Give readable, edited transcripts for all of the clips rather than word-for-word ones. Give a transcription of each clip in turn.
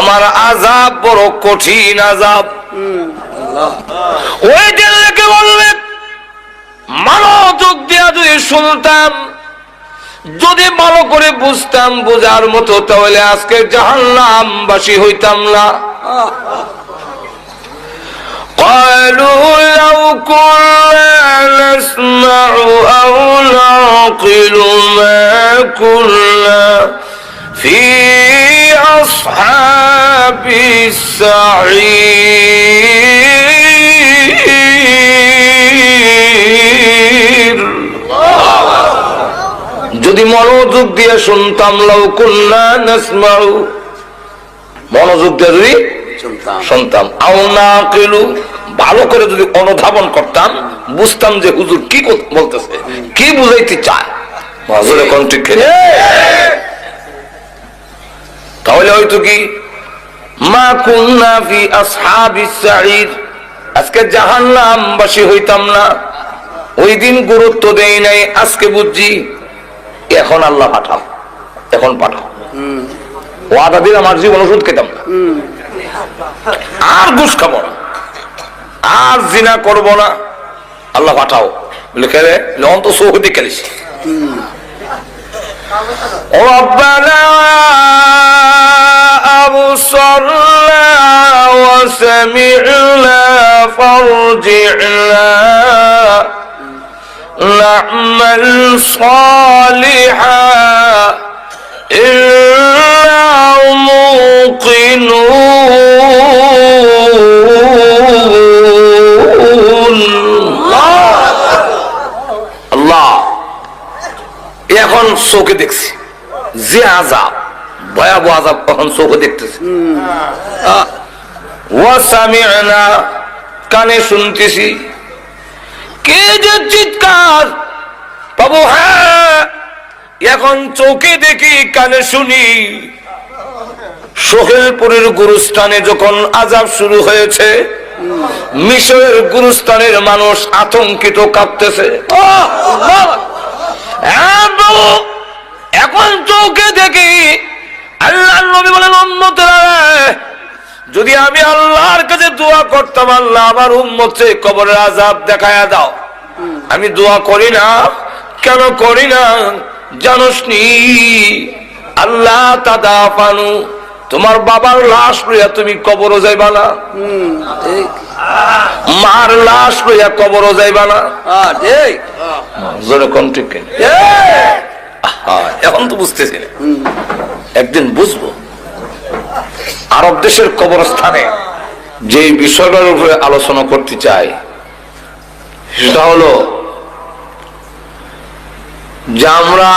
আমার আযাব বড় কঠিন আযাব। ওই দিন লেগে বলবে মনোযোগ দিয়া যদি শুনতাম, যদি ভালো করে বুঝতাম, বোঝার মতো, তাহলে আজকে জাহান্নামবাসী হইতাম না। قالوا لو كنا نسمع أو نعقل ما كنا في أصحاب السعير। যদি মনোযোগ দিয়ে শুনতাম, লাউ কুন্না নাসমাউ, মনোযোগ দিয়ে যদি শুনতাম, আও নাকিলু, ভালো করে যদি অনুধাবন করতাম, বুঝতাম যে হুজুর কি বলতেছে, কি বুঝাইতে চায়, হুজুরে কোন ঠিক, তাহলে হয়তো কি মা কুন্না ফি আসহাবিস সাঈর, আজকে জাহান্নামবাসী হইতাম না। ওই দিন গুরুত্ব দেই নাই, আজকে বুঝছি। এখন আল্লাহ পাঠাও, এখন পাঠাও। ওয়াদা দিন আমার জীবন ওষুধ খেতাম না, আর ঘুষ খাবো না, আর জিনা করব না, আল্লাহ পাঠাও। বলে খেলে অন্ত সৌদি খেলিস। ربنا أبصرنا وسمعنا فارجعنا نعمل صالحا إنا موقنون। আল্লাহ এখন চোখে দেখছি যে আযাব, ভয়াবহ আযাব, এখন চোখে দেখতেছি। ওয়াসামি'না, কানে শুনতেছি। কে যে চিৎকার বাবু, হ্যাঁ এখন চোখে দেখি, কানে শুনি। সোহেলপুরের গুরুস্থানে যখন আযাব শুরু হয়েছে, মিশরের গুরুস্থানের মানুষ আতঙ্কিত, কাঁপতেছে। হ্যাঁ বাবু, এখন চোখে দেখি। আল্লাহর নবী বলেন, উম্মতেরা, যদি আমি আল্লাহর কাছে দোয়া করতাম, আল্লাহ আমার উম্মতকে কবরের আযাব দেখায়া দাও, আমি দোয়া করি না। কেন করি না জানোস নি? আল্লাহ তাদাফানু, তোমার বাবার লাশ লইয়া তুমি কবরও যাইবা না, মার লাশ লইয়া কবরও যাইবা না। যেরকম ঠিক, এখন তো বুঝতেছি না, একদিন বুঝবো। আরব দেশের কবরস্থানে যে বিষয়টার উপরে আলোচনা করতে চাই, সেটা হলো যে আমরা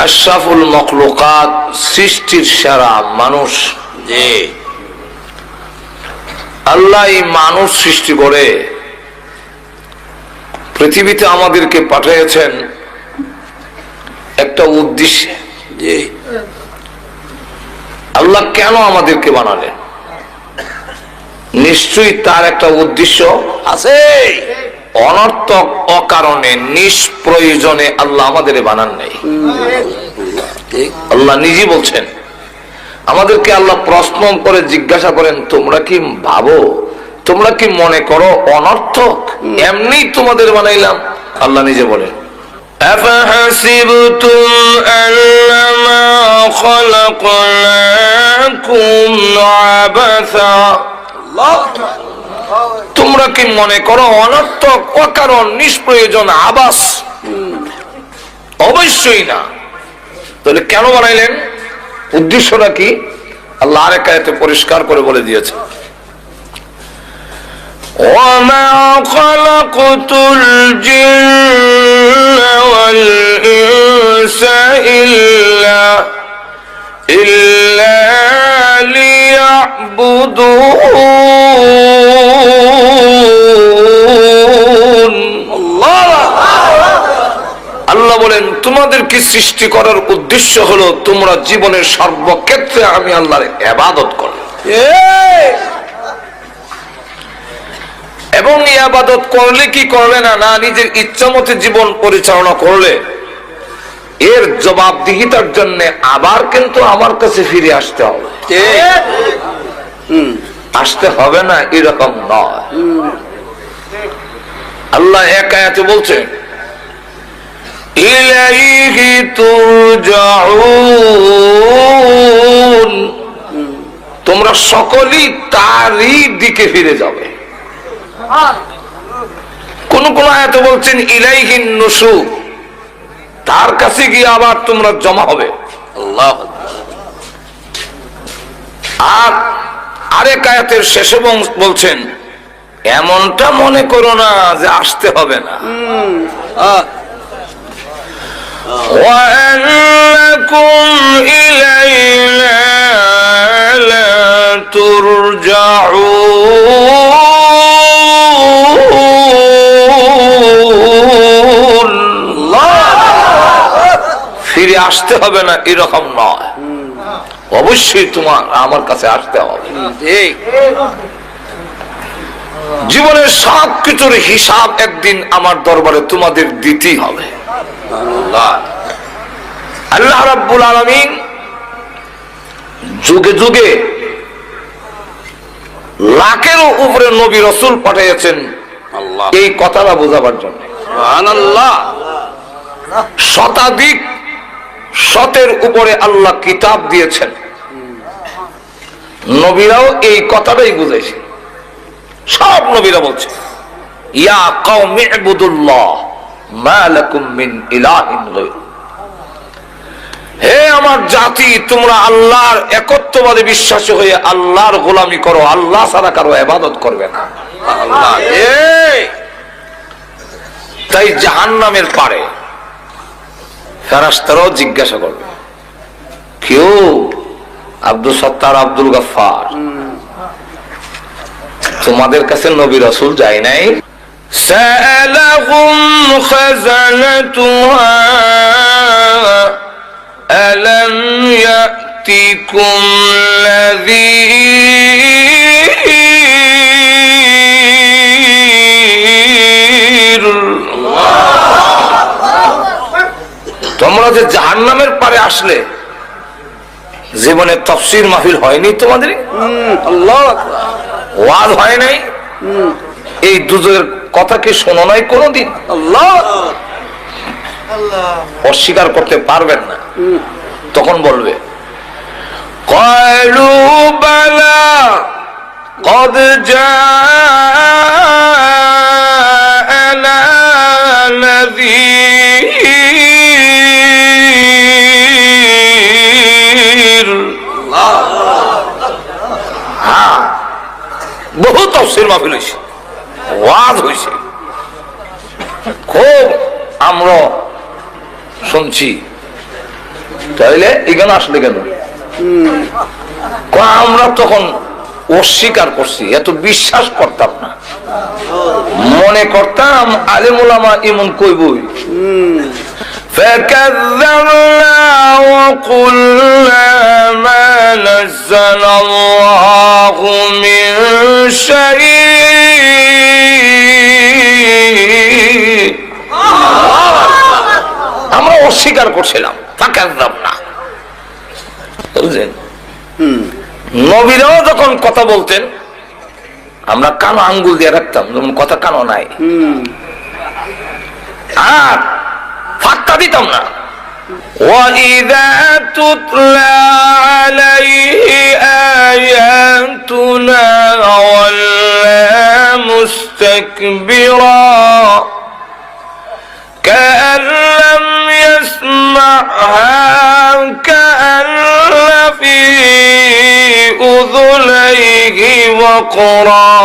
আশরাফুল মখলুকাত, সৃষ্টির সেরা মানুষ, যে আল্লাহ এই মানুষ সৃষ্টি করে পৃথিবীতে আমাদেরকে পাঠিয়েছেন একটা উদ্দেশ্যে। যে আল্লাহ কেন আমাদেরকে বানালেন, নিশ্চয়ই তার একটা উদ্দেশ্য আছে। অনর্থক, অকারণে, নিষ্প্রয়োজনে আল্লাহ আমাদের বানান নাই। আল্লাহ নিজে বলছেন, আমাদেরকে আল্লাহ প্রশ্ন করে জিজ্ঞাসা করেন, তোমরা কি ভাবো, তোমরা কি মনে করো অনর্থক এমনি তোমাদের বানাইলাম? আল্লাহ নিজে বলেন, أفحسبتم أنما خلقناكم عبثا, তোমরা কি মনে করো অনর্থক, অকারণ, নিষ্প্রয়োজন, আবাস? অবশ্যই না। তাহলে কেন বানাইলেন, উদ্দেশ্যটা কি? আল্লাহ আরেক আয়াতে পরিষ্কার করে বলে দিয়েছে, وَمَا خَلَقْتُ الْجِنَّ وَالْإِنسَ إِلَّا لِيَعْبُدُونَ। আল্লাহ বলেন, তোমাদেরকে সৃষ্টি করার উদ্দেশ্য হলো তোমরা জীবনের সর্বক্ষেত্রে আমি আল্লাহর ইবাদত করো, এবং ইবাদত করলে কি করলে না, নিজের ইচ্ছা মতে জীবন পরিচালনা করলে এর জবাবদিহিতার জন্য আবার কিন্তু আমার কাছে ফিরে আসতে হবে। আসতে হবে না এরকম নয়। আল্লাহ এক আয়াতে বলছেন ইলাইহি তুরজাউন, তোমরা সকলেই তারই দিকে ফিরে যাবে। কোন কোন আয়াতে বলছেন ইলাইহিন নুশুর, তার কাছে গিয়ে আবার তোমরা জমা হবে। আল্লাহ। আর আরেক আয়াতের শেষে বলছেন এমনটা মনে করো না যে আসতে হবে না। وَأَنَّكُمْ إِلَيْنَا لَا تُرْجَعُونَ, ফিরে আসতে হবে না এরকম নয়, অবশ্যই তোমার আমার কাছে আসতে হবে। জীবনের সব কিছুর হিসাব একদিন আমার দরবারে তোমাদের দিতেই হবে। আল্লাহ রাব্বুল আলামিন যুগে যুগে লাখের উপরে নবী রাসূল পাঠিয়েছেন এই কথাটা বোঝাবার জন্য। সুবহানাল্লাহ। শতাধিক শতের উপরে আল্লাহ কিতাব দিয়েছেন, নবীরাও এই কথাটাই বুঝাইছে। সব নবীরা বলছে ইয়া কওমি ইবুদুল্লাহ মা লাকুম মিন ইলাহিন গায়রু, হে আমার জাতি তোমরা আল্লাহর একত্ববাদে বিশ্বাসী হয়ে আল্লাহর গোলামি করো, আল্লাহ ছাড়া কারো ইবাদত করবে না। আল্লাহ। তাই জাহান্নামের পারে ফেরেশতারাও জিজ্ঞাসা করবে কেউ আব্দুল সত্তার আব্দুল গফফার তোমাদের কাছে নবী রাসূল যায় নাই? সাআলাহুম খাযানাতুহা আলাম ইয়াতিকুম নাযীর, তোমরা যে জাহান্নামের পারে আসলে জীবনে তাফসীর মাহফিল হয়নি তোমাদের? আল্লাহু আকবার। ওয়াজ হয় নাই? এই দুজনের কথা কি শোনো নাই কোনদিন? আল্লাহ। অস্বীকার করতে পারবেন না, তখন বলবে ক্বালু বালা ক্বাদ জাআনা নাযীর। হ্যাঁ, বহু তাফসীর মাহফিল হয়েছে, ওয়াজ হয়েছে, খুব আমরা শুনছি। তাইলে এখানে আসলে কেন? আমরা তখন অস্বীকার করছি, এত বিশ্বাস করতাম না, মনে করতাম আলেম ওলামা এমন কইবই। فكذبنا وقلنا ما نزل الله من شيء, আমরা অস্বীকার করছিলাম। ফাকাযযাবনা, বুঝলেন? নবীরাও যখন কথা বলতেন আমরা কানো আঙ্গুল দিয়ে রাখতাম, যেমন কথা কানো নাই, আর ফাক্কা দিতাম না। وَإِذَا تُتْلَى عَلَيْهِ آيَاتُنَا وَلَّى مُسْتَكْبِرًا كَأَن لَّمْ يَسْمَعْهَا كَأَنَّ فِي أُذُنَيْهِ وَقْرًا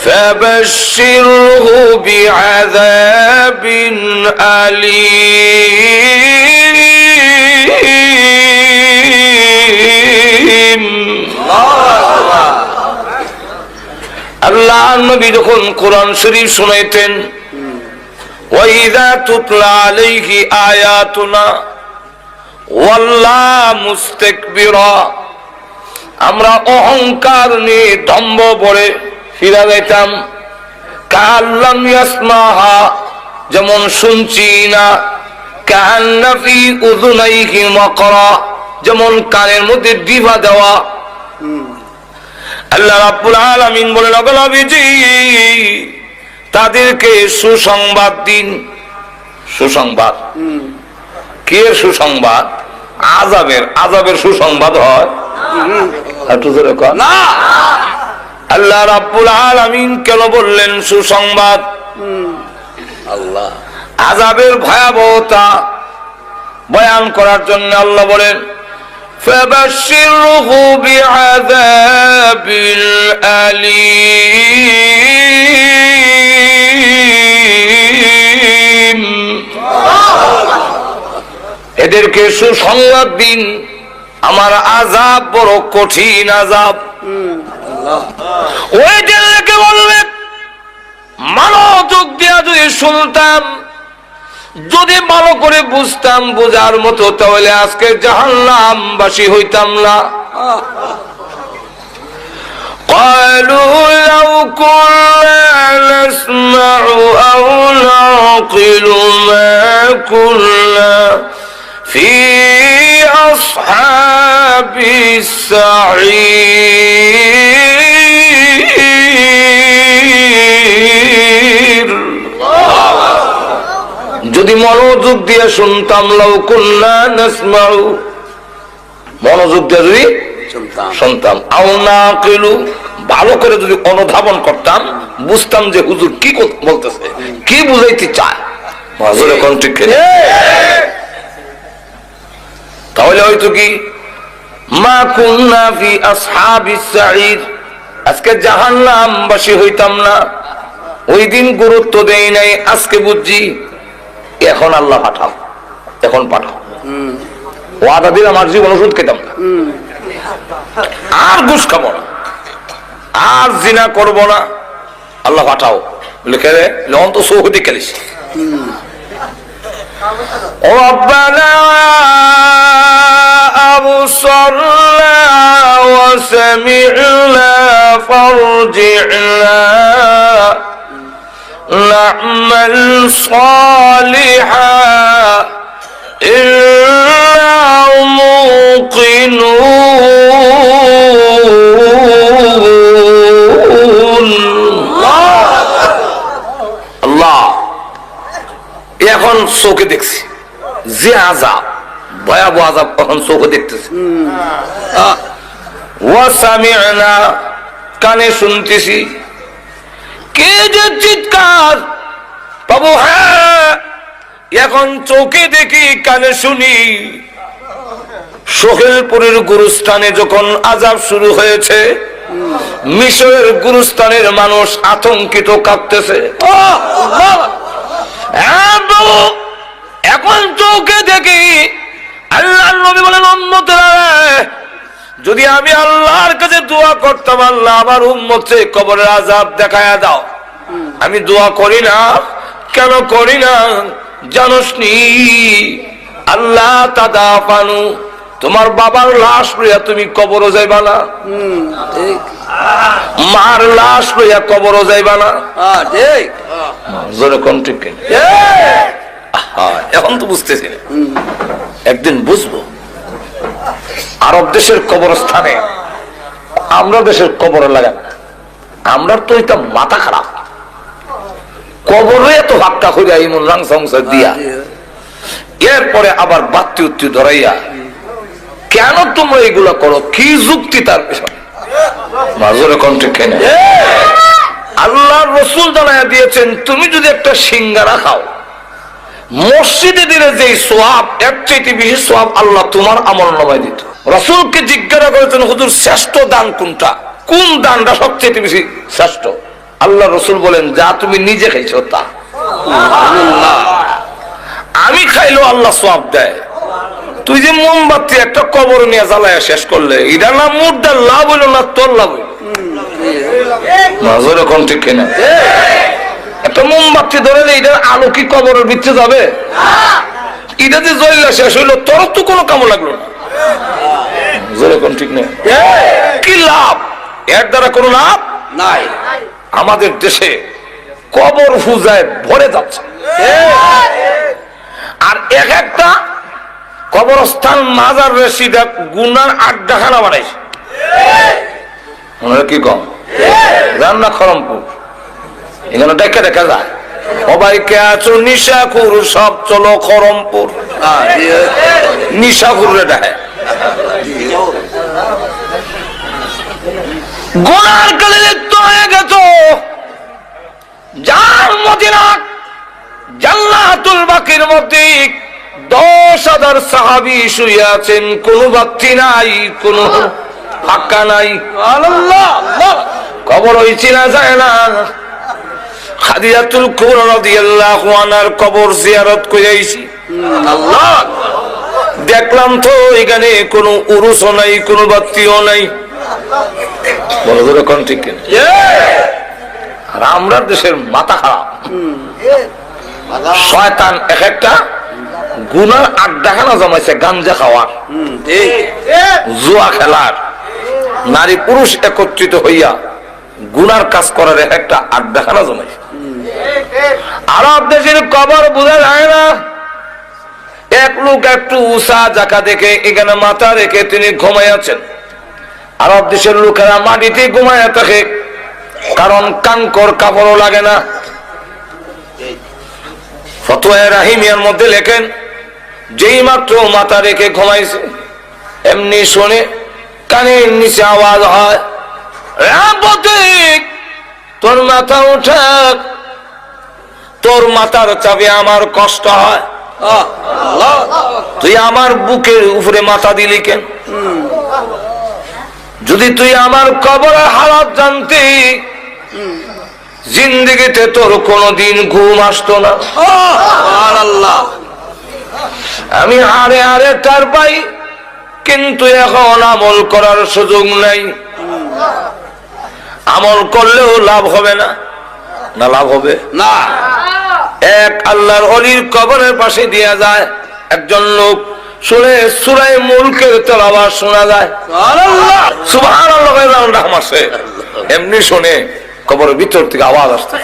فبشره بعذاب أليم। আল্লাহ নবী যখন কোরআন শরীফ শুনাইতেন ওয়াইযা তুতলা আলাইহি আয়াতুনা ওয়াল্লা মুস্তাকবিরা, আমরা অহংকার নিয়ে দম্ভ ভরে ফিরা যাইতাম। কাল্লাম ইয়াসমাহা, যেমন শুনছি না, কান্না ফি উযুনাইহি ওয়াকরা, যেমন কানের মধ্যে ডিভা দেওয়া। আল্লাহ রাব্বুল আলামিন বলেন, ওগো নবীজি তাদেরকে সুসংবাদ দিন। সুসংবাদ কি এর সুসংবাদ? আযাবের সুসংবাদ হয় একটু জোরে কর না। আল্লাহ রাব্বুল আলামিন কেন বললেন সুসংবাদ? আল্লাহ আযাবের ভয়াবহতা বয়ান করার জন্য আল্লাহ বলেন, ফাবাশশিরহু বিআযাবিল আলীম, এদেরকে সুসংবাদ দিন, আমার আযাব বড় কঠিন আযাব। ওই জেলকে বলবে, মনোযোগ দিয়া যদি শুনতাম, যদি ভালো করে বুঝতাম, বোঝার মতো, তাহলে আজকে জাহান্নামবাসী হইতাম না। قالوا لو كنا نسمع أو نعقل ما كنا في أصحاب السعير, যদি মনোযোগ দিয়ে শুনতাম, লাউ কুন্না নাসমাউ, মনোযোগ দিয়ে যদি শুনতাম, আও নাকিলু, ভালো করে যদি অনুধাবন করতাম, বুঝতাম যে হুজুর কি বলতেছে, কি বুঝাইতে চায়, তাহলে হয়তো কি মা কুন্না ফি আসহাবিস সাঈর, আজকে জাহান্নামবাসী হইতাম না। ওই দিন গুরুত্ব দেই নাই, আজকে বুঝছি। এখন আল্লাহ পাঠাও, এখন পাঠাও। ওয়াদা দিলাম আর জীবন ওষুধ খেতাম না, আর ঘুষ খাবো না, আর জিনা করব না, আল্লাহ পাঠাও। লিখে রে লন তো সৌদি খেলিস। ربنا أبصرنا وسمعنا فارجعنا نعمل صالحا إنا موقنون। আল্লাহ এখন চোখে দেখছি যে আযাব, ভয়াবহ আযাব, এখন চোখে দেখতেছি। ওয়াসামি'না, কানে শুনতেছি। কে যে চিৎকার বাবু, হ্যাঁ এখন চোখে দেখি, কানে শুনি। সোহেলপুরের গুরুস্থানে যখন আযাব শুরু হয়েছে, মিশরের গুরুস্থানের মানুষ আতঙ্কিত, কাঁপতেছে। এখন চোখে দেখি। আল্লাহর নবী বলেন, উম্মতেরা, যদি আমি আল্লাহর কাছে দোয়া করতাম, আল্লাহ আমার উম্মতকে কবরের আযাব দেখায়া দাও, আমি দোয়া করি না। কেন করি না জানোসনি? আল্লাহ তাদাফানু, তোমার বাবার লাশ লইয়া তুমি কবরও যাইবা না, মার লাশ লইয়া কবরও যাইবা না। এখন তো বুঝতেছি না, একদিন বুঝবো। আরব দেশের কবরস্থানে আমরা দেশের কবর লাগান, আমরা তো এটা মাথা খারাপ। কবরে এত ভাবটা হইয়া ইমন রাং সংসার দিয়া, এরপরে আবার বাত্তি উত্তি ধরাইয়া, কেন তোমরা এগুলা করো? কি যুক্তি তার পেছনে? আল্লাহ রসুল জানাইয়া দিয়েছেন, তুমি যদি একটা সিঙ্গারা খাও, মসজিদে দিলে যে সোয়াব, এর চাইতে বেশি সোয়াব আল্লাহ তোমার আমলনামায় দিত। রাসূলকে জিজ্ঞাসা করেছেন, হুজুর শ্রেষ্ঠ দান কোনটা? কোন দানটা সবচেয়ে বেশি শ্রেষ্ঠ? আল্লাহ রসুল বলেন, যা তুমি নিজে খাইছো তা। আমি খাইলেও আল্লাহ সোয়াব দেয়। তুই যে মোমবাতি একটা কবর নিয়ে জ্বালায় শেষ করলে, এটা না মুর্দার লাভ হইল না তোর লাভ হইল? নজরে কোন ঠিক কিনা? একটা মোমবাতি ধরে এটার আলো কি কবরের ভিতরে যাবে? এটা যে জ্বললা শেষ হইলো, তোর তো কোনো কামো লাগলো না। নজরে কোন ঠিক নেই? কি লাভ? এর দ্বারা কোনো লাভ নাই। আমাদের দেশে কবর পূজায় ভরে যাচ্ছে। আর এক একটা কবরস্থান মাজার রেসিডা গুনার আড্ডাখানা বানাইছে। কি কম জান না খরমপুর এখানে দেখা দেখা যায় সবাইকে আছো নিশাখুর সব চলো খরমপুর নিশাখুরে দেখে গুনার কালে লিপ্ত হয়ে গেছ। যার মদিনা জান্নাতুল বাকির মধ্যে 10,000 সাহাবী শুয়ে আছেন, কোন ব্যক্তি নাই, কোন ফাঁকা নাই। কবর ওই চেনা যায় না। খাদিজাতুল কুবরা রাদিয়াল্লাহু আনহার কবর জিয়ারত করে আইছি। আল্লাহ দেখলাম তো এখানে কোনো উরুসও নাই, কোনো ব্যক্তিও নাই। বলো ধরে কোন ঠিক কিনা? আর আমরা দেশের মাথা খারাপ। শয়তান এক একটা গুনার আড্ডাখানা জমাইছে, গাঞ্জা খাওয়ার, জুয়া খেলার, নারী পুরুষ একত্রিত হইয়া গুনার কাজ করার এক একটা আড্ডাখানা জমাইছে। আরব দেশের কবর বোঝা যায় না। এক লোক একটু উষা জায়গা দেখে এখানে মাথা রেখে তিনি ঘুমাইয়াছেন। আরব দেশের লোকেরা মাটিতে ঘুমাইয়া থাকে, কারণ কাঙ্কর কাপড়ও লাগে না। ফতোয়া রাহিমিয়ার মধ্যে লেখেন, যেই মাত্র মাথা রেখে ঘুমাইছে এমনি শুনে কানের নিচে আওয়াজ হয়, তোর মাথা উঠা, তোর মাথার চাপে আমার কষ্ট হয়, তুই আমার বুকের উপরে মাথা দিলি কেন? যদি তুই আমার কবরের হালাত জানতি, জিন্দেগিতে তোর কোনদিন ঘুম আসতো না। আমি হারে হারে তার পাই, কিন্তু এখন আমল করার সুযোগ নাই। আমল করলেও লাভ হবে না। না লাভ হবে না। এক আল্লাহর ওলির কবরের পাশে দিয়া যায়, একজন লোক শুনে সূরা মুলকের তেলাওয়াত শোনা যায়। সুবহানাল্লাহ আসে, এমনি শুনে কবরের ভিতর থেকে আওয়াজ আসছে,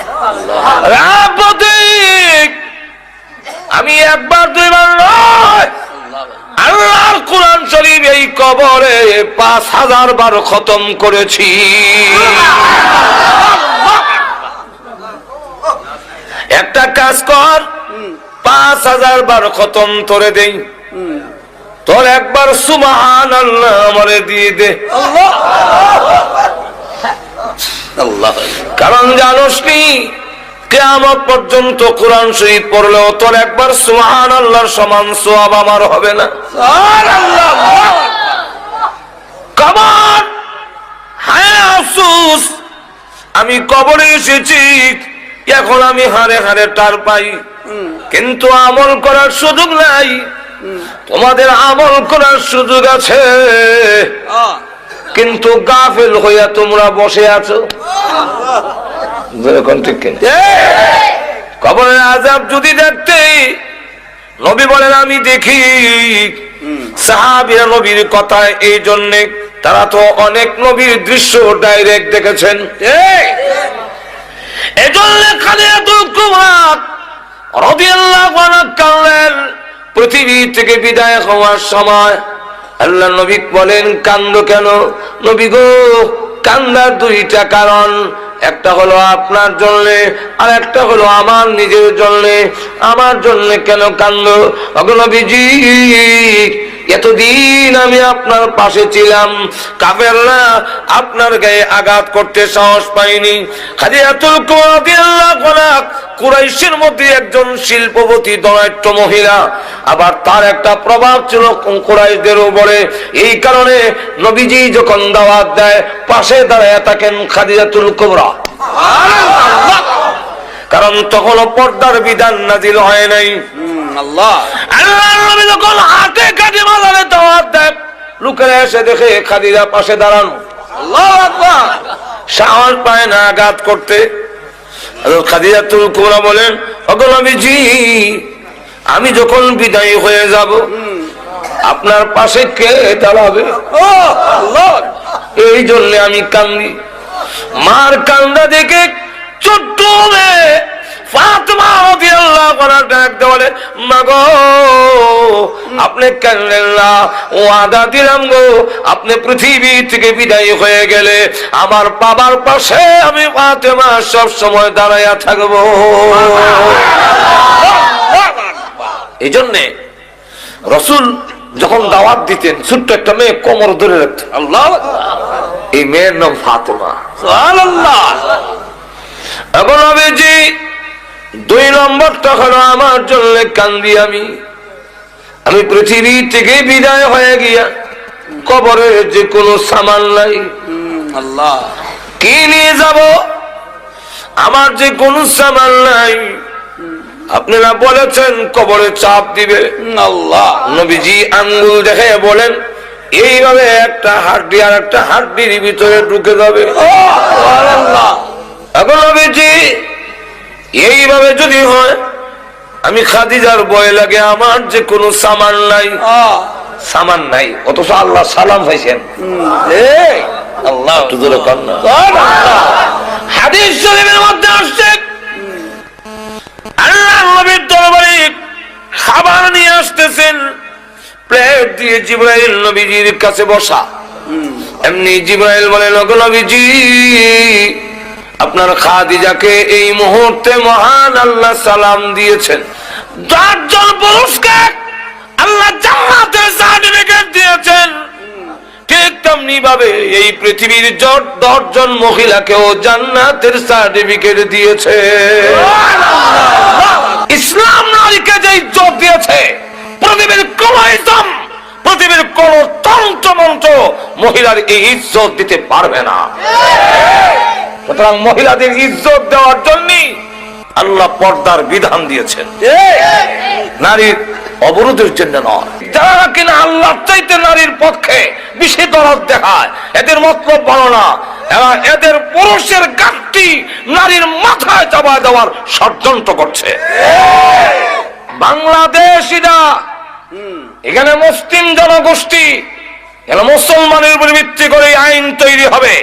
আমি একবার দুইবার নয়, আল্লাহর কোরআন শরীফ এই কবরে 5000 বার খতম করেছি। একটা কাজ কর, 5000 বার খতম তোরে দেই, তোর একবার সুবহানাল্লাহ আমারে দিয়ে দে। কারণ জানোস নি, কিয়ামত পর্যন্ত কোরআন শরীফ পড়লেও তোর একবার সুবহানাল্লাহর সমান সওয়াব আমার হবে না। সুবহানাল্লাহ। কবর, হায় আফসোস, আমি কবরে এসেছি, এখন আমি হারে হারে টার পাই, কিন্তু আমল করার সুযোগ নাই। তোমাদের আমল করার সুযোগ আছে, কিন্তু গাফেল হইয়া তোমরা বসে আছো। কবরের আযাব যদি দেখতে, নবী বলেন আমি দেখি। সাহাবীরা নবীর কথা এই জন্যে, তারা তো অনেক নবীর দৃশ্য ডাইরেক্ট দেখেছেন। এজন্য খাদিজাতুল কুবরা রাদিয়াল্লাহু আনহা কাঁদলেন। পৃথিবী থেকে বিদায় হওয়ার সময় আল্লাহ নবী বলেন, কান্দো কেন? নবী গো, কান্দার দুইটা কারণ, একটা হলো আপনার জন্য, আর একটা হলো আমার নিজের জন্য। আমার জন্য কেন কান্দো? ওগো নবীজি, এতদিন আমি আপনার পাশে ছিলাম, কাফেররা আপনার গায়ে আঘাত করতে সাহস পাইনি। খাদিজাতুল কুবরা রাদিয়াল্লাহু আনহা কুরাইশের মধ্যে একজন শিল্পবতী দনাঢ্য মহিলা, আবার তার একটা প্রভাব ছিল কুরাইশদের উপরে। এই কারণে নবীজি যখন দাওয়াত দেয়, পাশে দাঁড়ায় থাকেন খাদিজাতুল কুবরা। কারণ তখনও পর্দার বিধান নাজিল হয় নাই। আল্লাহর নবী যখন হাতে কাটে মাজারে দাওয়াত দেয়, লোকেরা এসে দেখে খাদিজা পাশে দাঁড়ানো। আল্লাহু আকবার। সাহস পায় না আঘাত করতে। খাদিজাতুল কুবরা বলেন, ওগো নবীজি, আমি যখন বিদায় হয়ে যাব, আপনার পাশে কে দাঁড়াবে? এই জন্য আমি কান্দি। মার কান্দা দেখে ছোট্ট মেয়ে ফাতেমা রাদিয়াল্লাহু আনহা ডাক দিয়ে বলে, মা গো আপনি কাঁদলেন না, ওয়াদা দিলাম গো আপনি পৃথিবী থেকে বিদায় হয়ে গেলে আমার বাবার পাশে আমি ফাতেমা সব সময় দাঁড়াইয়া থাকবো। এই জন্যে রাসূল যখন দাওয়াত দিতেন ছোট্ট একটা মেয়ে কোমর ধরে রাখতেন, আল্লাহ, এই মেয়ের নাম ফাতেমা, সুবহানাল্লাহ। এখন নবীজি 2 নম্বরটা হলো আমার জন্য কান্দি আমি পৃথিবী থেকে বিদায় হয়ে গিয়া কবরে যে কোনো সামান নাই, আল্লাহ, কি নিয়ে যাব? আমার যে কোনো সামান নাই। আপনারা বলেছেন কবরে চাপ দিবে, আল্লাহ। নবীজি আঙ্গুল দেখে বলেন এইভাবে একটা হাড্ডি আর একটা হাড্ডির ভিতরে ঢুকে যাবে। এখন নবীজি এইভাবে যদি হয়, আমি খাদিজার ভয় লাগে, আমার যে কোনো সামান নাই, অথচ আল্লাহ সালাম পাইছেন। আল্লাহ হাদিস শরীফের মধ্যে আসছে আল্লাহ নবীর দরবারে খাবার নিয়ে আসতেছেন, প্লেট দিয়ে জিবরাইল নবীজির কাছে বসা। এমনি জিবরাইল বলে, নবীজি আপনার খাদিজাকে এই মুহূর্তে মহান আল্লাহ সালাম দিয়েছেন। 10 জন পুরুষকে আল্লাহ জান্নাতের সার্টিফিকেট দিয়েছেন, ঠিক তেমনি ভাবে এই পৃথিবীর 10 জন মহিলাকেও জান্নাতের সার্টিফিকেট দিয়েছে। ইসলাম নারীকে যে ইজ্জত দিয়েছে, পৃথিবীর কোন ইসলাম, পৃথিবীর কোন তন্ত্র মন্ত্র মহিলার এই ইজ্জত দিতে পারবে না। সুতরাং মহিলাদের ইজ্জত দেওয়ার জন্য আল্লাহ পর্দার বিধান দিয়েছেন, নারীর অবরোধের জন্য নয়। যারা কিনা আল্লাহ চাইতে নারীর পক্ষে বেশি দরদ দেখায়, এদের মতলব ভালো না, এদের পুরুষের গাঁটটি নারীর মাথায় চাপা দেওয়ার ষড়যন্ত্র করছে। বাংলাদেশিরা এখানে মুসলিম জনগোষ্ঠী, মুসলমানের উপর ভিত্তি করে আইন তৈরি হবে,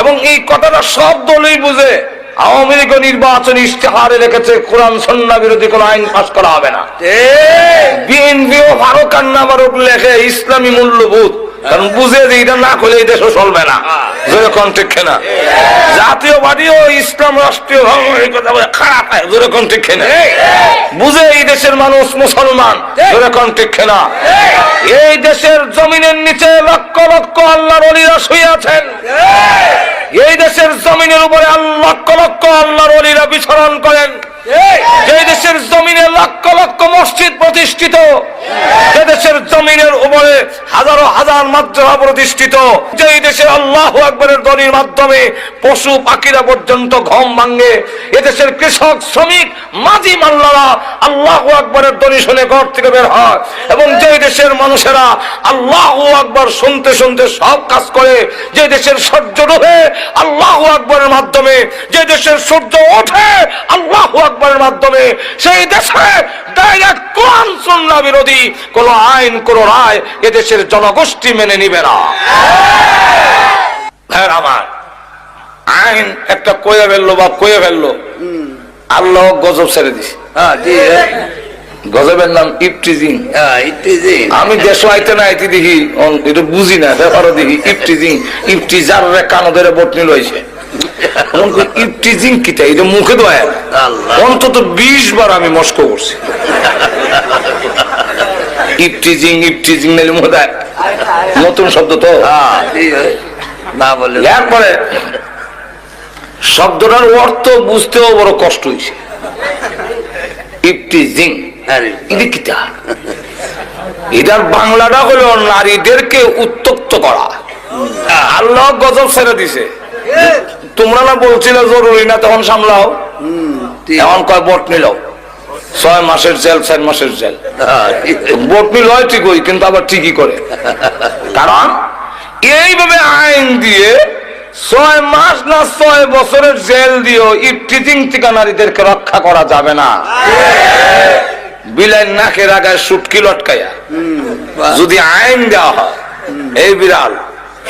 এবং এই কথাটা সব দলই বুঝে। আওয়ামী লীগ নির্বাচন ইশতেহারে লিখেছে কোরআন সুন্নাহ বিরোধী কোন আইন পাস করা হবে না। বিএনপিও ফারুক আন্নাবারক লেখে ইসলামী মূল্যবোধ, কারণ বুঝে যে এটা না করলে এই দেশও চলবে না। যেরকম ঠিক না, জাতীয়বাদীও ইসলাম রাষ্ট্রীয় খারাপ হয়, যেরকম ঠিক না, বুঝে এই দেশের মানুষ মুসলমান, যেরকম ঠিক না। এই দেশের জমিনের নিচে লক্ষ লক্ষ আল্লাহর ওলিরা শুয়ে আছেন, এই দেশের জমিনের উপরে লক্ষ লক্ষ আল্লাহর ওলিরা বিচরণ করেন, যে দেশের জমিনে লক্ষ লক্ষ মসজিদ প্রতিষ্ঠিত, যে দেশের জমিনের উপরে হাজারো হাজার মাদ্রাসা প্রতিষ্ঠিত, যে দেশে আল্লাহু আকবারের ধ্বনির মাধ্যমে পশু পাখিরা পর্যন্ত ঘুম ভাঙে, এদেশের কৃষক শ্রমিক মাঝি মাল্লারা আল্লাহু আকবারের ধ্বনি শুনে ঘর থেকে বের হয়, এবং যে দেশের মানুষেরা আল্লাহু আকবার শুনতে শুনতে সব কাজ করে, যে দেশের সূর্য ডুবে আল্লাহু আকবারের মাধ্যমে, যে দেশের সূর্য ওঠে আল্লাহু আকবারের মাধ্যমে, সেই দেশে ডাইরেক্ট কোরআন সুন্নাহ বিরোধী কোন আইন কোন রায় এদেশের জনগোষ্ঠী মেনে নিবে না। আমার আইন একটা কয়ে ফেললো বা কয়ে ফেললো, আল্লাহ গজব ছেড়ে দিছে। গজবের নাম ইফটিজিং। আমি দেশ আইতে না আইতে দেখি, এটা বুঝি না, ব্যাপারও দেখি ইফটিজিং, ইফটিজার কানো ধরে বটনি রয়েছে। ইফটিজিং কিটা, এটা মুখে দোয়া অন্তত 20 বার আমি মস্ক করছি। ইফটিজিং ইফটিজিং নতুন শব্দ তো না বলে, এরপরে শব্দটার অর্থ বুঝতেও বড় কষ্ট হয়েছে। ইফটিজিং এটা কিটা, এটার বাংলাটা হলো নারীদেরকে উত্তক্ত করা। আল্লাহ গজব ছেড়ে দিছে, তোমরা না বলছিলে জরুরি না, তখন সামলাও, এমন কয় বটনি লও, 6 মাসের জেল 4 মাসের জেল। বটনি লয় ঠিকই, কিন্তু আবার ঠিকই করে, কারণ এইভাবে আইন দিয়ে 6 মাস না 6 বছরের জেল দিও ইফটিজিং থেকে নারীদেরকে রক্ষা করা যাবে না। বিলাই নাকের আগায় সুটকি লটকাইয়া যদি আইন দেওয়া হয়, এই বিড়াল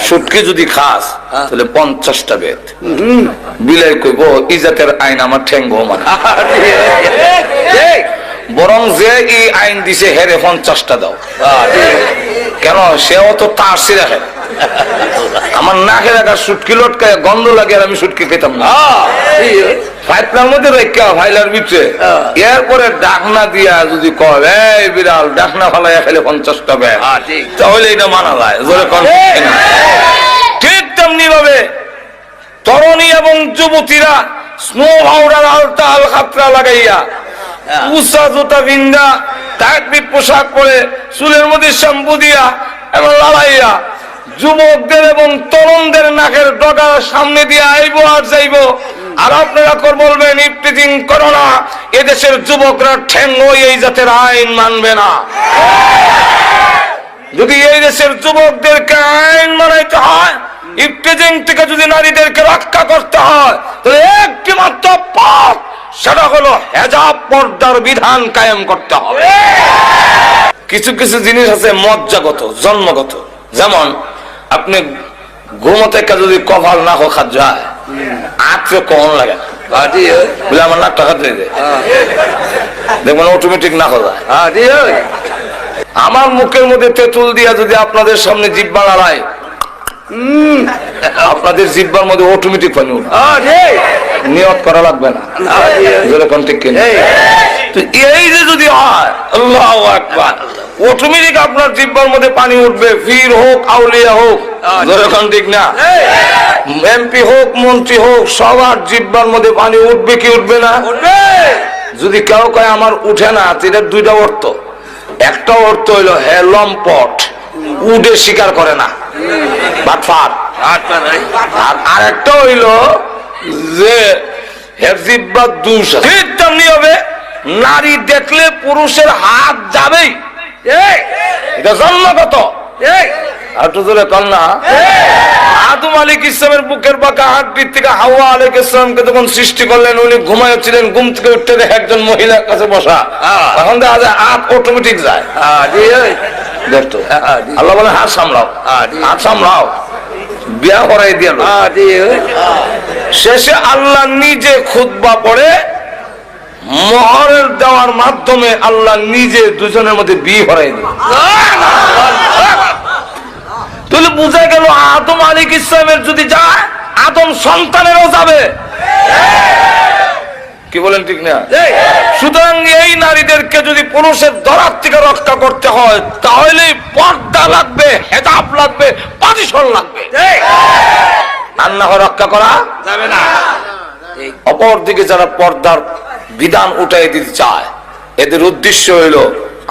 সুটকি যদি খাস তাহলে 50টা বেদ বিলাই কইব ইজাতের আইন আমার ঠেঙ্গো মানে বরং যে এই আইন দিছে হেরে 50টা দাও কেন সেও তো তার রাখে আমার নাকে রাখা সুটকি লটকায় গন্ধ লাগে আর আমি সুটকি খেতাম না ফাইটলার মধ্যে রেখা ফাইলার ভিতরে এরপরে ডাকনা দিয়া যদি কয় এই বিড়াল ডাকনা ফালাইয়া খেলে 50টা বেদ তাহলে এটা মানা যায় ঠিক তেমনি ভাবে তরুণী এবং যুবতীরা স্নো পাউডার আলতা আল খাতরা লাগাইয়া উষা জুতা বিন্দা টাইট পোশাক পরে চুলের মধ্যে শ্যাম্পু দিয়া এবং লাগাইয়া যুবকদের এবং তরুণদের নাকের ডগার সামনে দিয়ে আইবো আর যাইবো আর আপনারা বলবেন ইফতিজিং করো না, এদেশের যুবকরা ঠেঙ্গো এই জাতের আইন মানবে না। যদি এই দেশের যুবকদেরকে আইন মানাইতে হয়, ইফতিজিং থেকে যদি নারীদেরকে রক্ষা করতে হয়, তাহলে একটি মাত্র পথ, সেটা হলো হেজাব পর্দার বিধান কায়েম করতে হবে। কিছু কিছু জিনিস আছে মজ্জাগত, জন্মগত, যেমন আপনি ঘুমোতে যদি কপাল না হোক যায় আঁকড়ে কখন লাগে না বলে আমার নাক টাকা দিয়ে দেয়, দেখবেন অটোমেটিক না হয়ে যায়। আমার মুখের মধ্যে তেঁতুল দিয়া যদি আপনাদের সামনে জিব্বা লড়াই, আপনাদের জিব্বার মধ্যে অটোমেটিক পানি উঠবে, নিয়ত করা লাগবে না। ঠিক কিনা? এই যে যদি হয় আল্লাহু আকবার, অটোমেটিক আপনার জিব্বার মধ্যে পানি উঠবে, পীর হোক আউলিয়া হোক, যেরকম ঠিক না, এমপি হোক মন্ত্রী হোক, সবার জিব্বার মধ্যে পানি উঠবে কি উঠবে না? যদি কেউ কয় আমার উঠে না, এটার দুইটা অর্থ। একটা অর্থ হইলো হে লম্পট, উঠে স্বীকার করে না, বাটফার। আর একটা হইলো যে হের জিব্বার দোষ আছে। তেমনি হবে নারী দেখলে পুরুষের হাত যাবেই, এটা জন্মগত। আদম আলাইহিস সালামের বুকের বাঁকা হাড্ডির থেকে হাওয়া আলাইহিস সালামকে যখন সৃষ্টি করলেন, উনি ঘুমাচ্ছিলেন, ঘুম থেকে উঠতে দেখে একজন মহিলার কাছে বসা, তখন দেখা যায় হাত অটোমেটিক যায়। দেখতো আল্লাহ বলে হাত সামলাও, হাত সামলাও, বিয়া করাই দিয়ে। শেষে আল্লাহ নিজে খুতবা পড়ে মোহরের দেওয়ার মাধ্যমে আল্লাহ নিজে দুজনের মধ্যে বিয়ে করাই দিল। তাহলে বুঝা গেল আদম আলাইহিস সালামের যদি যায়, আদম সন্তানেরও যাবে। কি বলেন ঠিক না? সুতরাং এই নারীদেরকে যদি পুরুষের দরার থেকে রক্ষা করতে হয়, তাহলে পর্দা লাগবে, হেজাব লাগবে, পার্টিশন লাগবে, আর না হয় রক্ষা করা যাবে না। অপর দিকে যারা পর্দার বিধান উঠাই দিতে চায়, এদের উদ্দেশ্য হইল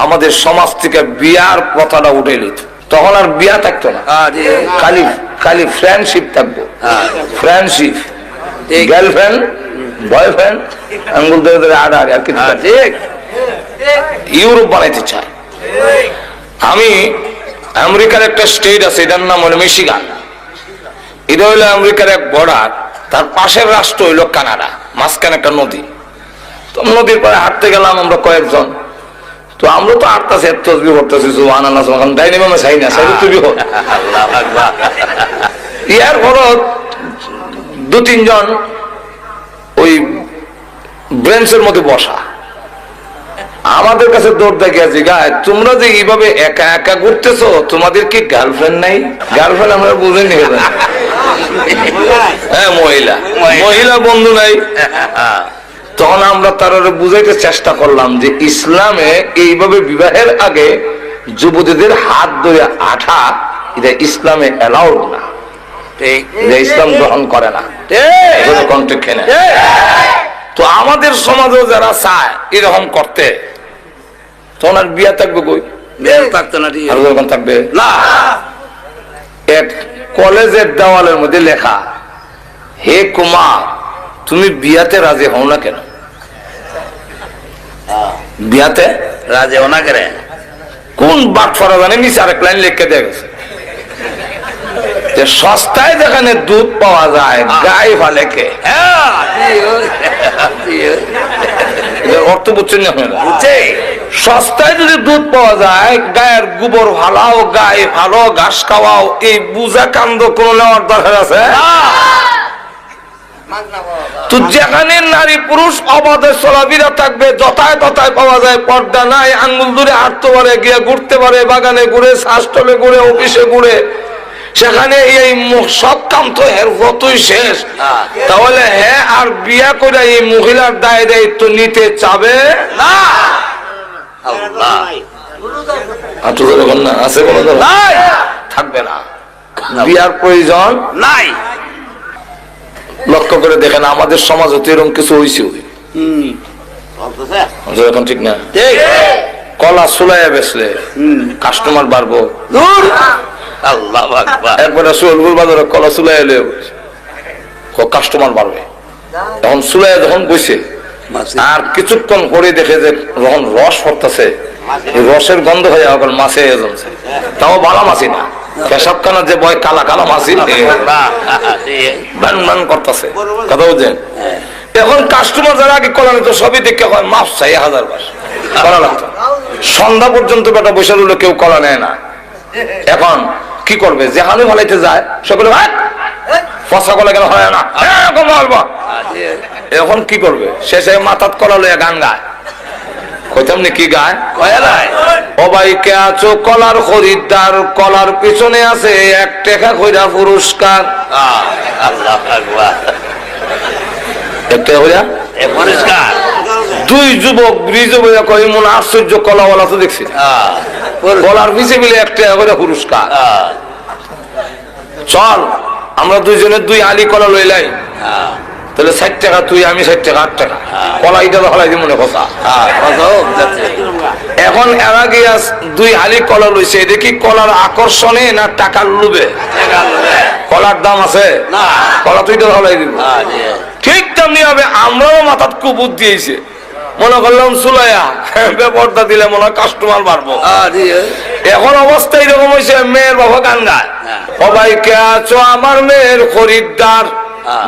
আমাদের সমাজ থেকে বিয়ার প্রথাটা উঠে নিত, তখন আর বিয়া থাকতো না, খালি খালি ফ্রেন্ডশিপ থাকবো। ফ্রেন্ডশিপ, গার্লফ্রেন্ড বয়ফ্রেন্ড, আঙ্গুল ধরে ধরে আড়াআড়ি আর কিছু। ইউরোপ বানাইতে চায়। আমি আমেরিকার একটা স্টেট আছে, এটার নাম হলো মিশিগান। এটা হইলো আমেরিকার এক বর্ডার, তার পাশের রাষ্ট্র হইলো কানাডা, মাঝখানে একটা নদী। তো নদীর পরে হাঁটতে গেলাম আমরা কয়েকজন, তো আমরা তো হাঁটতেছি, তসবিহ করতেছি, সুবহানাল্লাহ, ডাইনামে চাই না, তুমি হোক। ইয়ার পর দু তিনজন ওই ব্রেঞ্চের মধ্যে বসা, আমাদের কাছে দৌড় দেখিয়েছি, গায়ে তোমরা যে এইভাবে একা একা ঘুরতেছো, তোমাদের কি গার্লফ্রেন্ড নাই? গার্লফ্রেন্ড আমরা বুঝেনি, হ্যাঁ মহিলা মহিলা বন্ধু নাই। তখন আমরা তারা বুঝাইতে চেষ্টা করলাম যে ইসলামে এইভাবে বিবাহের আগে যুবতীদের হাত ধরে আঠা, এটা ইসলামে অ্যালাউড না, ইসলাম গ্রহণ করে না। তো আমাদের সমাজেও যারা চায় এরকম করতে, তখন আর বিয়া থাকবে কই? থাকতো না, থাকবে না। এক কলেজের দেওয়ালের মধ্যে লেখা, হে কুমার, তুমি বিয়াতে রাজি হও না কেন? বিয়াতে রাজি হও না কেন? কোন বাটফারা জানে, নিচে আরেক লাইন লিখে দেয়া গেছে, সস্তায় যেখানে দুধ পাওয়া যায়, গায়ে ফালে কে? অর্থ বুঝছেন না আপনারা? সস্তায় যদি দুধ পাওয়া যায়, গায়ের গোবর ভালাও, গায়ে ভালো ঘাস খাওয়াও, এই বুঝা কান্দ কোন নেওয়ার দরকার আছে? তো যেখানে নারী পুরুষ অবাধে চলাফেরা থাকবে, যথায় তথায় পাওয়া যায়, পর্দা নাই, আঙ্গুল দূরে হাঁটতে পারে, গিয়ে ঘুরতে পারে, বাগানে ঘুরে, শাসটলে ঘুরে, অফিসে ঘুরে, সেখানে এই সব কাম তো এর কতই শেষ। তাহলে হ্যাঁ আর বিয়া করে এই মহিলার দায় দায়িত্ব নিতে চাবে না? আছে কোনো থাকবে না, বিয়ার প্রয়োজন নাই। লক্ষ্য করে দেখেন আমাদের সমাজে তো এরকম কিছু হয়েছে এখন, ঠিক না? কলা সুলাইয়া বেচলে কাস্টমার বাড়বো, একবারে সোলগুল বাজারে কলা সুলাই এলে কাস্টমার বাড়বে। তখন সুলাইয়া যখন বসে আর কিছুক্ষণ পরে দেখে যে যখন রস পড়তেছে, রসের গন্ধ হয়ে এখন মাছে জমছে, তাও ভালো মাছি না, পেশাবখানা যে বয় কালা কালা মাছি বান করতেছে, কথা বুঝছেন? এখন কাস্টমার যারা আগে কলা নিত সবই দেখে হয় মাছ চাই 1000 বার কলা লাগতো, সন্ধ্যা পর্যন্ত বেটা বসে রইলে কেউ কলা নেয় না। এখন কি করবে? যেখানে ভালাইতে যায় সকলে ফসা কলা কেন হয় না, এখন কি করবে? শেষে মাথাত কলা লইয়া গান গায়, কইতাম নি কি গায়? ও ভাই কে আছো কলার খরিদ্দার, কলার পিছনে আছে 1 টাকা কইরা পুরস্কার। দুই যুবক ব্রিজে বইয়া কই মন আশ্চর্য কলাওয়ালা তো দেখছি, কলার পিছে মিলে 1 টাকা কইরা পুরস্কার। চল আমরা দুইজনে 2 আলি কলা লইলাই, তাহলে 60 টাকা তুই, আমি 60 টাকা, 8 টাকা কলা এটা হলাই দি মনে কথা। এখন এর আগে 2 আলি কলা লইছে, এটা কি কলার আকর্ষণে না টাকার লোভে? কলার দাম আছে, কলা তুই তো হলাই দিব। ঠিক তেমনি হবে আমরাও মাথাত কুবুদ দিয়েছে, মনে করলাম সুলাইয়া পর্দা দিলে মনে হয় কাস্টমার বাড়বো। এখন অবস্থা এরকম হয়েছে, মেয়ের বাবা গান গায়, সবাই কে আছো আমার মেয়ের খরিদ্দার,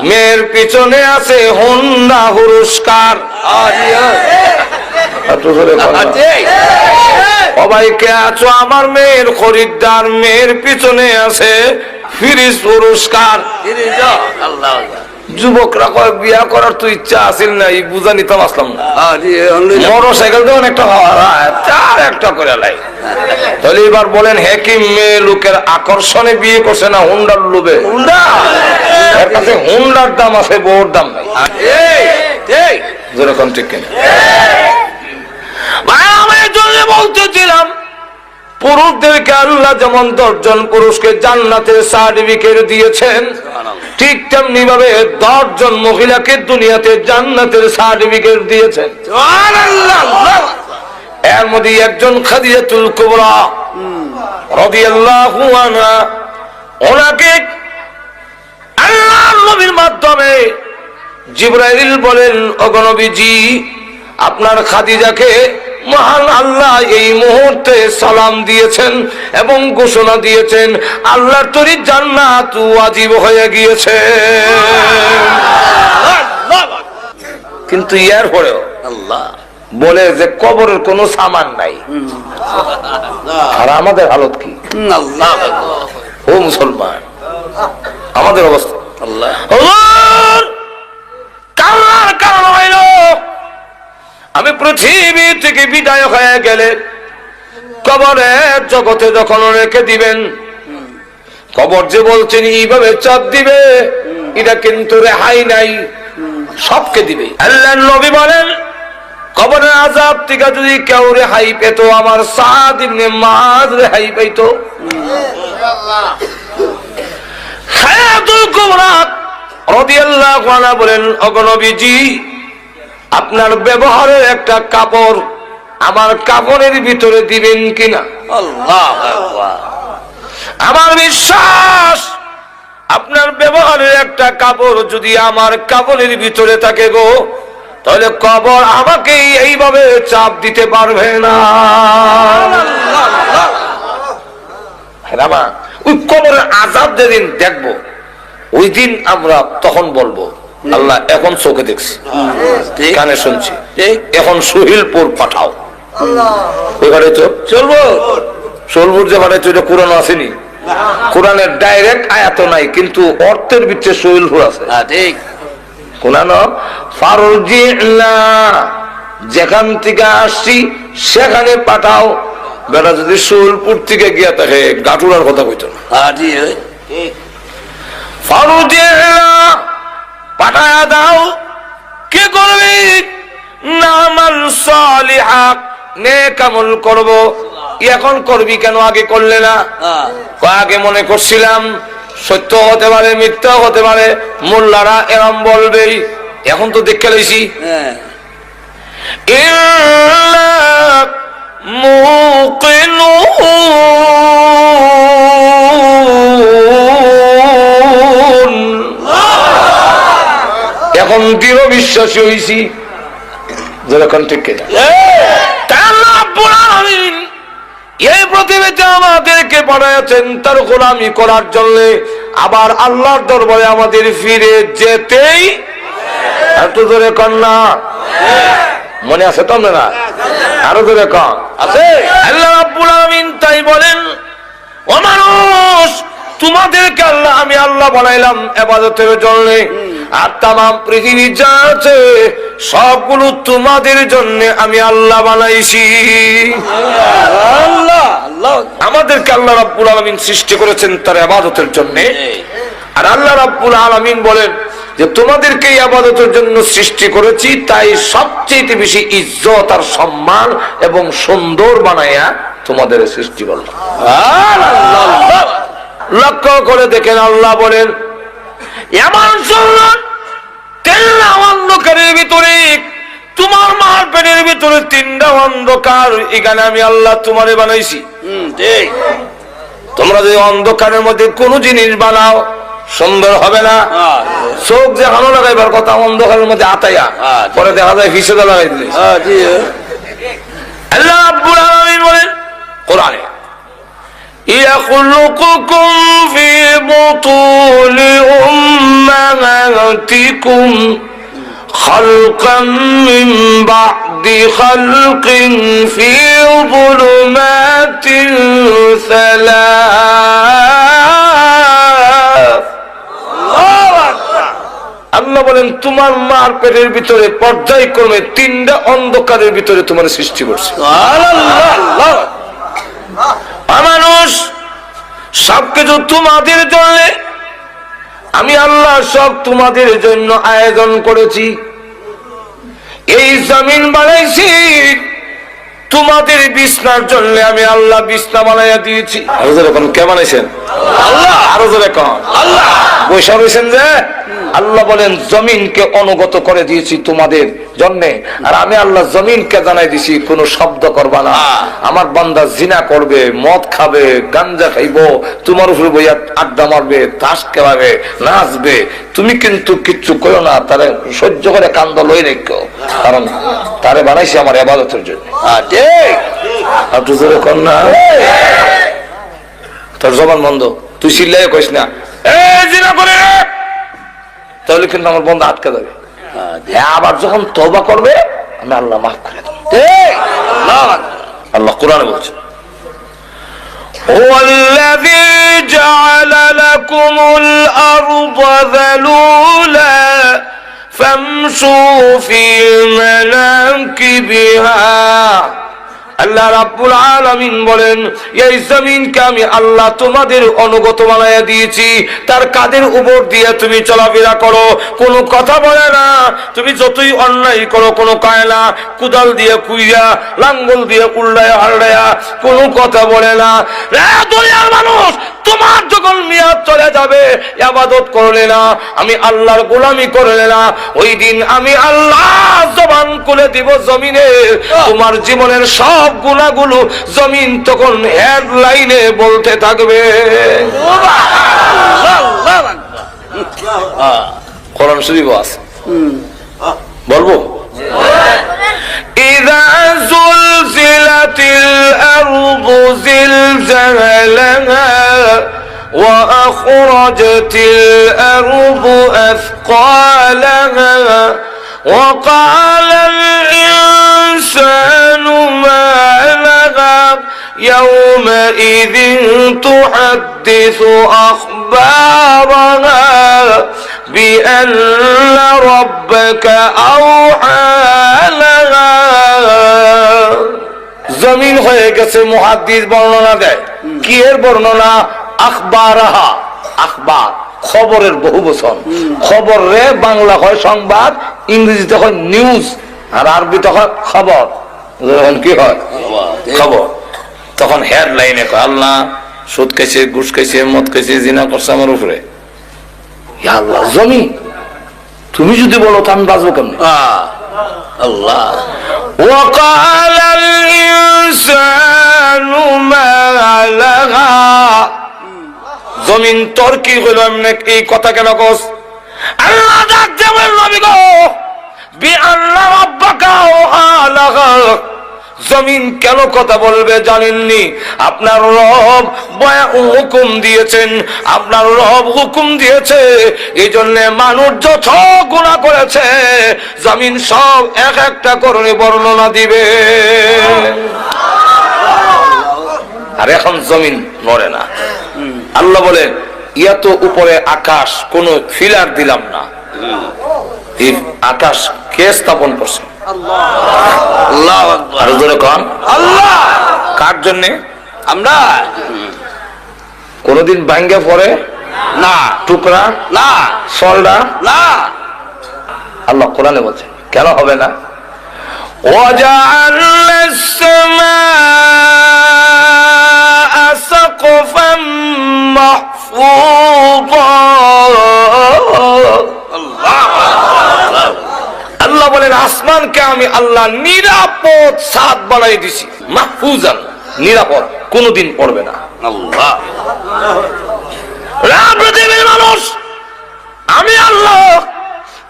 মেয়ের পিছনে আছে হোন্ডা পুরস্কার। সবাই কে আছো আমার মেয়ের খরিদ্দার, মেয়ের পিছনে আছে ফ্রিজ পুরস্কার। যুবকরা কয় বিয়া করার তো ইচ্ছা আসিল না, এই বুঝা নিতাম আসলাম না, মোটর সাইকেল দেবেন একটা চার একটা করে লাই। তাহলে এবার বলেন হ্যাঁ কি মেয়ে লোকের আকর্ষণে বিয়ে করছে না হুন্ডার লোভে? এর কাছে হুন্ডার দাম আছে, বউর দাম নাই। যেরকম ঠিক কিনা? আমি বলতেছিলাম পুরুষদেরকে আল্লাহ যেমন 10 জন পুরুষকে জান্নাতের সার্টিফিকেট দিয়েছেন, ঠিক তেমনি ভাবে 10 জন মহিলাকে দুনিয়াতে জান্নাতের সার্টিফিকেট দিয়েছেন। এর মধ্যে একজন খাদিজাতুল কুবরা রাদিয়াল্লাহু আনহা, ওনাকে আল্লাহর নবীর মাধ্যমে জিবরাইল বলেন, ওগো নবীজি আপনার খাদিজাকে মহান আল্লাহ এই মুহূর্তে সালাম দিয়েছেন এবং ঘোষণা দিয়েছেন আল্লাহর তৈরি জান্নাত ওয়াজিব হয়ে গিয়েছে। কিন্তু এর পরেও আল্লাহ বলে যে কবরের কোনো সামান নাই। আর আমাদের হালত কি? ও মুসলমান, আমাদের অবস্থা আল্লাহ কান্নার কারণ হইল আমি পৃথিবী থেকে বিদায় হয়ে গেলে কবরের জগতে যখন রেখে দিবেন, কবর যে বলছেন এইভাবে চাপ দিবে, এটা কিন্তু রেহাই নাই, সবকে দিবে। আল্লাহর নবী বলেন কবরের আযাব থেকে যদি কেউ রেহাই পেত, আমার সাদ ইবনে মুআয রেহাই পেত। খাদিজাতুল কুবরা রাদিয়াল্লাহু আনহা বলেন, ওগো নবীজি আপনার ব্যবহারের একটা কাপড় আমার কাপড়ের ভিতরে দিবেন কিনা? আল্লাহু আকবার। আমার বিশ্বাস আপনার ব্যবহারের একটা কাপড় যদি আমার কাপড়ের ভিতরে থাকে গো, তাহলে কবর আমাকে এইভাবে চাপ দিতে পারবে না। ওই কবরের আযাব যেদিন দেখবো, ওই দিন আমরা তখন বলবো আল্লাহ এখন চোখে দেখছি, কানে শুনছি, এখন সুহিলপুর পাঠাও। ওইখানে তো চলবো, সোলপুর যে পাঠাইছো এটা কোরআন আসেনি, কোরআনের ডাইরেক্ট আয়াত নাই, কিন্তু অর্থের ভিতরে সুহিলপুর আছে। ঠিক কোরআন ফারজিনা, যেখান থেকে আসছি সেখানে পাঠাও। বেটা যদি সুহিলপুর থেকে গিয়া থাকে গাটুরার কথা কইতো না। ফারজিনা পাঠায়া দাও। কি করবি? নামাল সালিহা, নেক আমল করব। এখন করবি কেন, আগে করলে না? আগে মনে করছিলাম সত্য হতে পারে, মিথ্যা হতে পারে, মোল্লারা এরম বলবেই। এখন তো দেখে লইছি এখন দৃঢ় বিশ্বাসী হয়েছি। যেরকম ঠিক কিনা? এই পৃথিবীতে আমাদেরকে পাঠাচ্ছেন তার গোলামি করার জন্য, আবার আল্লাহর দরবারে আমাদের ফিরে যেতেই। একটু ধরে কন্যা মনে আছে তো না? আরো ধরে কন আছে। আল্লাহ রাব্বুল আলামিন তাই বলেন, ও মানুষ, তোমাদেরকে আল্লাহ আমি আল্লাহ বানাইলাম ইবাদতের জন্য, আর তামাম পৃথিবী যা আছে সবগুলো তোমাদের জন্য আমি আল্লাহ বানাইছি। আমাদেরকে আল্লাহ রাব্বুল আলামিন সৃষ্টি করেছেন তার ইবাদতের জন্য। আর আল্লাহ রাব্বুল আলামিন বলেন যে তোমাদেরকে ইবাদতের জন্য সৃষ্টি করেছি, তাই সবচেয়ে বেশি ইজ্জত আর সম্মান এবং সুন্দর বানাইয়া তোমাদের সৃষ্টি করলাম। লক্ষ্য করে দেখেন, আল্লাহ বলেন এমন সুন্দর অন্ধকারের ভিতরে, তোমার মার পেটের ভিতরে 3টা অন্ধকার, এখানে আমি আল্লাহ তোমারে বানাইছি। তোমরা যদি অন্ধকারের মধ্যে কোন জিনিস বানাও সুন্দর হবে না। চোখ যে ভালো লাগাইবার কথা অন্ধকারের মধ্যে আতাইয়া, পরে দেখা যায় ফিসে লাগাই দিলে। আল্লাহ রাব্বুল আলামিন বলেন কোরআনে, يخلقكم في بطون أمهاتكم خلقا من بعد خلق في ظلمات 3। আল্লাহ বলেন তোমার মার পেটের ভিতরে পর্যায়ক্রমে 3টা অন্ধকারের ভিতরে তোমার সৃষ্টি করছে। মানুষ সবকিছু তোমাদের জন্য, আমি আল্লাহ সব তোমাদের জন্য আয়োজন করেছি। এই জমিন বানাইছি তোমাদের বিছনার জন্য, আমি আল্লাহ বিছনা বানাইয়া দিয়েছি। আরো যেরকম কে বানাইছেন? আল্লাহ। আরো যেরকম আল্লাহ বৈশা রয়েছেন যে আল্লাহ বলেন জমিনকে অনুগত করে দিয়েছি তোমাদের জন্য। আর আমি আল্লাহ জমিনকে জানাই দিছি কোন শব্দ করবা না। আমার বান্দা জিনা করবে, মদ খাবে, গাঞ্জা খাইবো, তোমার উপরে বইয়া আড্ডা মারবে, তাস খেলাবে, নাচবে, তুমি কিন্তু কিচ্ছু করো না, তারে সহ্য করে কান্দ লই রেখো, কারণ তারে বানাইছি আমার ইবাদতের জন্য। তোর জবান বন্ধ, তুই চিল্লাই কইস না জিনা করে, তাহলে কিন্তু আমার বন্ধু আটকে যাবে। আবার যখন তওবা করবে আমি আল্লাহ মাফ করে দেব। আল্লাহ কোরআনে বলছে, ওয়াল্লাযী জাআলা লাকুমুল আরদা যালুলা ফামশু ফি মানাকিবিহা। আল্লাহ রাব্বুল আলামিন বলেন এই জমিনকে আমি আল্লাহ তোমাদের অনুগত বানায়া দিয়েছি, তার কাদের উপর দিয়ে তুমি চলাফেরা করো, কোনো কথা বলে না। তুমি যতই অন্যায় করো, কোনো কায়লা কুদাল দিয়ে কুইয়া, লাঙ্গল দিয়ে উল্লায়া হাল্লায়া, কোনো কথা বলে না। দুনিয়ার মানুষ, তোমার যখন মেয়াদ চলে যাবে, ইবাদত করলে না, আমি আল্লাহর গোলামি করলে না, ওই দিন আমি আল্লাহ জবান খুলে দিব জমিনে, তোমার জীবনের সব গুনাহগুলো জমিন তখন হেডলাইনে বলতে থাকবে। কোরআন শরীফ আছে, বলবো ইযা যুলজিলাতিল আরদু জিলজালাহা وأخرجت الأرض أثقالها وقال الإنسان ما لها يومئذ تحدث أخبارها بأن ربك أوحى لها জমিন হয়ে গেছে মুহাদ্দিস বর্ণনা দেয় কি এর বর্ণনা আখবারহা আখবার খবরের বহুবচন খবর রে বাংলা হয় সংবাদ ইংরেজিতে হয় নিউজ আর আরবিতে হয় খবর যখন কি হয় খবর তখন হেডলাইনে কয় আল্লাহ সুদ খাইছে ঘুষ খাইছে মদ খাইছে জিনা করছে আমার উপরে ইয়া আল্লাহ জমি তুমি যদি বলো তো আমি বাঁচবো কেমন আল্লাহ وقال الإنسان ما لها জমিন তোর কি হলো এমনি এই কথা কেন কস আল্লাহ ডাক দেবেন নবী গো বিআন্না রাব্বাকা ওয়ালাহা জমিন কেন কথা বলবে জানেননি আপনার রব হুকুম দিয়েছেন আপনার রব হুকুম দিয়েছে এই জন্য মানুষ যত গুনাহ করেছে জমিন সব এক একটা করে বর্ণনা দিবে আর এখন জমিন নড়ে না আল্লাহ বলে ইয়া তো উপরে আকাশ কোনো ফিলার দিলাম না এই আকাশ কে স্থাপন করছে আল্লাহ আর জোরে কোন আল্লাহ কার জন্য আমরা কোনদিন ভাঙ্গে পড়ে না টুকরা না সলডা না আল্লাহ কোরআনে বলছে কেন হবে না ওয়াজআলনা السماء سقفا محفوظا আল্লাহ বলেন আসমানকে আমি আল্লাহ নিরাপদ ছাদ বানাই দিছি মাহফুজান নিরাপদ কোনদিন পড়বে না আল্লাহ পৃথিবীর মানুষ আমি আল্লাহ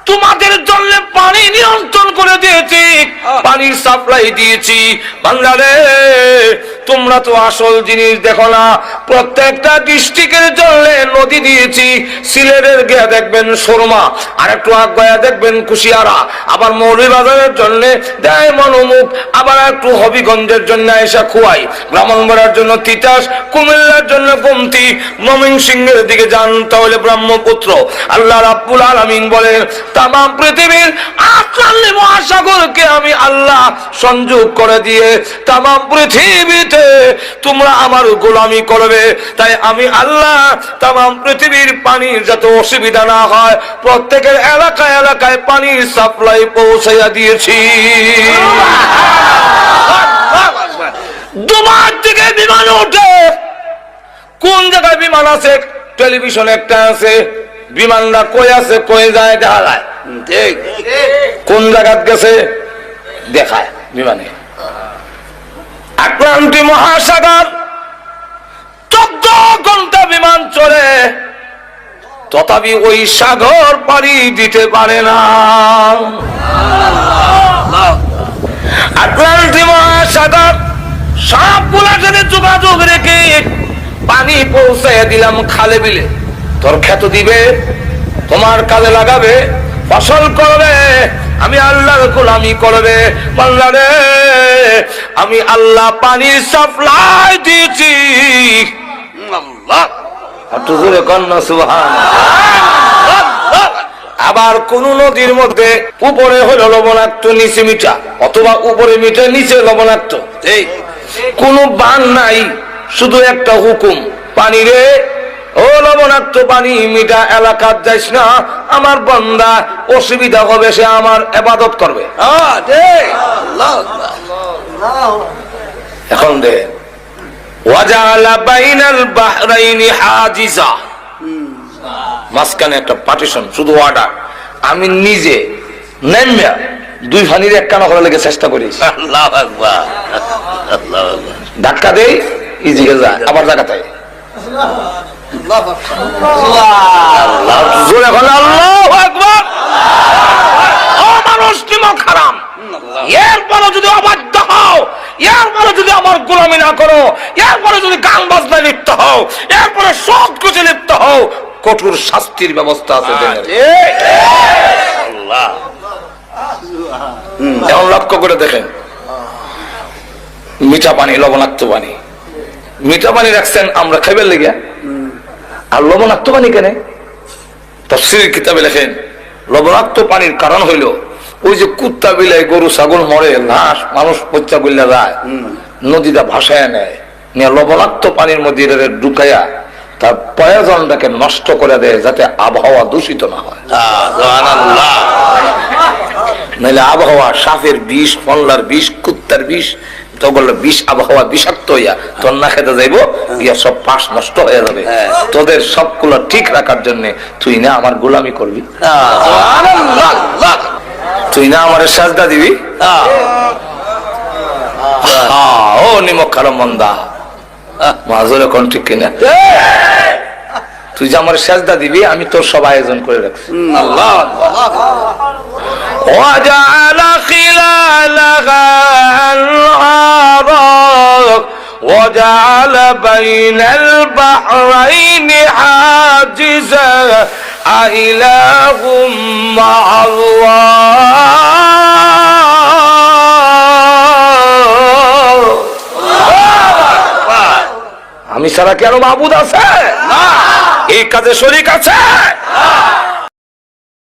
তোমাদের জন্য পানি নিয়ন্ত্রণ করে দিয়েছি পানির সাপ্লাই দিয়েছি বাংলারে তোমরা তো আসল জিনিস দেখো না প্রত্যেকটা ডিস্ট্রিক্টের জন্য নদী দিয়েছি সিলেটের গিয়া দেখবেন সুরমা আর একটু আগায়া দেখবেন কুশিয়ারা আবার মৌলভীবাজারের জন্য দেয় মনোমুখ আবার একটু হবিগঞ্জের জন্য এসা খুয়াই ব্রাহ্মণবাড়ার জন্য তিতাস কুমিল্লার জন্য গোমতি ময়মনসিংহের দিকে যান তাহলে ব্রহ্মপুত্র আল্লাহ রাব্বুল আলামিন বলেন তাম পৃথিবীর আটলান্নি মহাসাগরকে আমি আল্লাহ সংযোগ করে দিয়ে তাম পৃথিবীতে তোমরা আমার গোলামি করবে তাই আমি আল্লাহ তাম পৃথিবীর পানির যত অসুবিধা না হয় প্রত্যেকের এলাকায় এলাকায় পানির সাপ্লাই পৌঁছাইয়া দিয়েছি দুবার থেকে বিমান ওঠে কোন জায়গায় বিমান আছে টেলিভিশন একটা আছে বিমানটা কই আছে কই যায় দেখা যায় কোন জায়গায় গেছে দেখায় বিমানে আটলান্টিক মহাসাগর 14 ঘন্টা বিমান চলে তথাপি ওই সাগর পাড়ি দিতে পারে না আটলান্টিক মহাসাগর সবগুলোর সাথে যোগাযোগ রেখে পানি পৌঁছায় দিলাম খালে বিলে তোর ক্ষেত দিবে তোমার কাজে লাগাবে ফসল করবে আমি আল্লাহর গোলামি করবে বাংলারে আমি আল্লাহ পানির সাপ্লাই দিয়েছি আল্লাহ একটু জোরে কন্যা সুবহানাল্লাহ আবার কোন নদীর মধ্যে উপরে হলো লবণাক্ত নিচে মিঠা অথবা উপরে মিঠা নিচে লবণাক্ত এই কোন বান নাই শুধু একটা হুকুম পানি রে ও লবণাক্ত পানি মিঠা এলাকার যাইস না আমার বান্দা অসুবিধা হবে সে আমার ইবাদত করবে এখন দে ওয়াজালা বাইনাল বাহরাইনি হাজিজা মাঝখানে একটা পার্টিশন শুধু ওয়াটার আমি নিজে নেমে দুই ফানির এক কানা করার লেগে চেষ্টা করি আল্লাহু আকবার আল্লাহু আকবার ধাক্কা দেই ইজিকে যায় আবার জায়গাতে এরপরও যদি অবাধ্য হও এরপরে যদি আমার গোলামি না করো, এরপরে যদি গান বাজনায় লিপ্ত হও, এরপরে সৎ কাজে লিপ্ত হও, কঠোর শাস্তির ব্যবস্থা আছে। এখন লক্ষ্য করে দেখেন, মিঠা পানি, লবণাক্ত পানি। মিঠা পানি রাখছেন আমরা খাইবার লেগে, আর লবণাক্ত পানি কেন? তাফসীরের কিতাবে লেখেন লবণাক্ত পানির কারণ হইল ওই যে কুত্তা বিলাই গরু ছাগল মরে, লাশ মানুষ পচা গইলা যায়, নদীটা ভাসায় নেয়, নিয়ে লবণাক্ত পানির মধ্যে ঢুকাইয়া তার প্রয়োজনটাকে নষ্ট করে দেয়, যাতে আবহাওয়া দূষিত না হয়। নাহলে আবহাওয়া সাপের বিষ, মল্লার বিষ, কুত্তার বিষ, তখন বিষ আবহাওয়া বিষাক্ত হইয়া তোর না খেতে যাইব, গিয়া সব পাশ নষ্ট হয়ে যাবে। তোদের সবগুলো ঠিক রাখার জন্য তুই না আমার গোলামি করবি, তুই না আমার সাজদা দিবি। ও নিমক কালো মন্দা মাজুর এখন ঠিক কিনা, তুই যে আমার সাজদা দিবি আমি তোর সব আয়োজন করে রাখছি। وجعل خلالها أنهارا وجعل بين البحرين حاجزا أإله مع الله আমি ছাড়া কি আরো মাবুদ আছে? এই কাজে শরীক আছে?